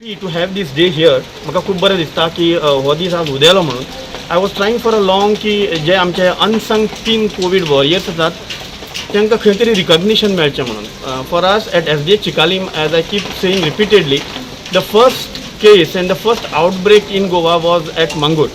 To have this day here, म्हाका खूब बरें दिसता की हो दीस आज उदेलो म्हणून. I was trying for a long की जे आमचे unsung 3 कोविड वॉरियर्स आसात तांकां खंय तरी रिकॉग्निशन मेळचें म्हणून. For us at RDX Chicalim, as I keep saying repeatedly, the first case and the first outbreak in Goa was at Mangur.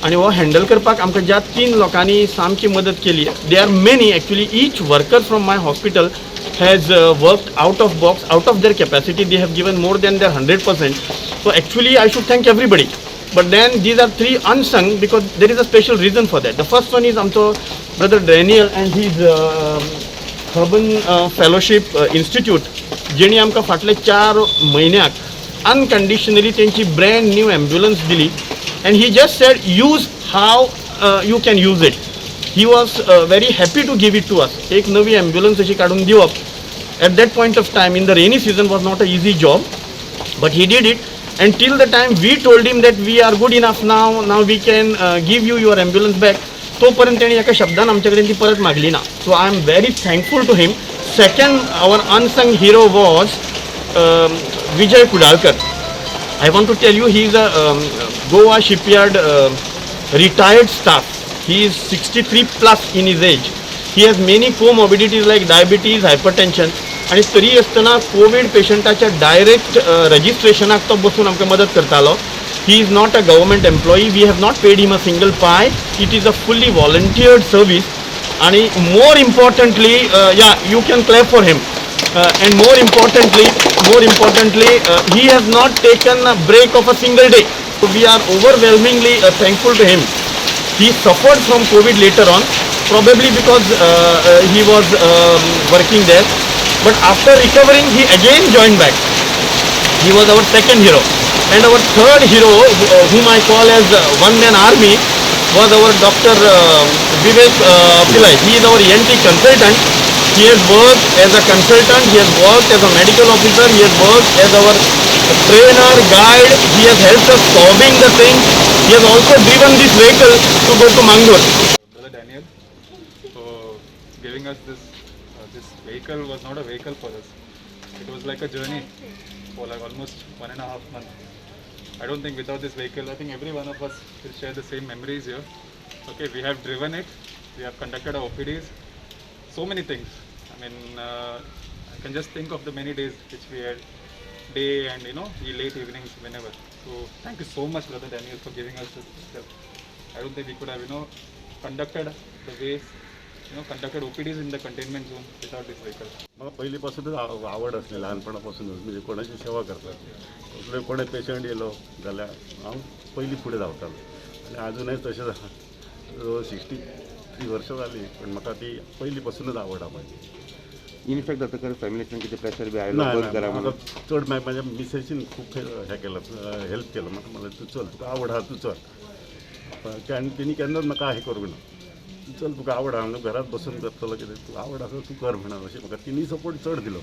आणि हो हँडल करपाक आमकां ज्या 3 लोकांनी सामकी मदत केली. They are many actually. Each worker from my hospital has worked out of box, out of their capacity. They have given more than their 100%. So actually I should thank everybody. But then these are 3 unsung because there is a special reason for that. The first one is amcho brother Daniel and his Urban Fellowship Institute. जेणी आमकां फाटले 4 म्हयन्याक unconditionally तेंची brand new ambulance दिली. And he just said use how you can use it. He was very happy to give it to us. एक नवी ambulance अशी काढून दिवप at that point of time in the rainy season was not an easy job, but he did it. And till the time we told him that we are good enough now we can give you your ambulance back, तोपर्यंत तेणी एका शब्दान आमच्या कडेन ती परत मागली ना. So I am very thankful to him. Second, our unsung hero was Vijay Kudalkar. I want to tell you he is a Goa shipyard retired staff. He is 63 plus in his age. He has many comorbidities like diabetes, hypertension. आणि तरी असतना Covid पेशंटाच्या direct रजिस्ट्रेशनाक तो बसून आमकां मदत करतालो. He is not a government employee. We have not paid him a single pie. It is a fully volunteered service. And more importantly, you can clap for him. And more importantly, he has not taken a break of a single day. So we are overwhelmingly thankful to him. He suffered from COVID later on, probably because he was working there. But after recovering, he again joined back. He was our second hero. And our third hero, whom I call as one-man army, was our Dr. Vivek Pillai. He is our ENT consultant. He has worked as a consultant, he has worked as a medical officer, he has worked as our trainer, guide. He has helped us solving the thing. He has also driven this vehicle to go to Mangur. Brother Daniel, for giving us this vehicle was not a vehicle for us. It was like a journey for like almost 1.5 months. I don't think without this vehicle, I think every one of us will share the same memories here. Okay, we have driven it, we have conducted our OPDs, so many things. I mean, I can just think of the many days which we had, day and the late evenings, whenever. So thank you so much, Brother Daniel, for giving us this help. I don't think we could have conducted the ways, conducted OPDs in the containment zone without this vehicle. मला पहिलीपासूनच आवड असली लहानपणापासूनच म्हणजे कोणाची सेवा करतात. कुठले कोणी पेशंट येलो जाल्यार हांव पयलीं फुडें धांवतालो आनी अजूनय तशें 63 वर्सां जालीं पण म्हाका ती पहिलीपासूनच आवड आहा म्हाजी. इनफॅक्ट जाता फॅमिलीतल्यान कितें प्रेशर बी आयलो म्हाका चड म्हाज्या मिसेसीन खूब हें केलं हेल्प केलं म्हाका म्हणलें तूं चल तुका आवड आहा तूं चल. आनी तेणी केन्नाच म्हाका हें करूंक ना. चल तुका आवड आहा घरात बसून करतलो कितें तूं आवड आसा तूं कर म्हणून अशें म्हाका तिणी सपोर्ट चड दिलो.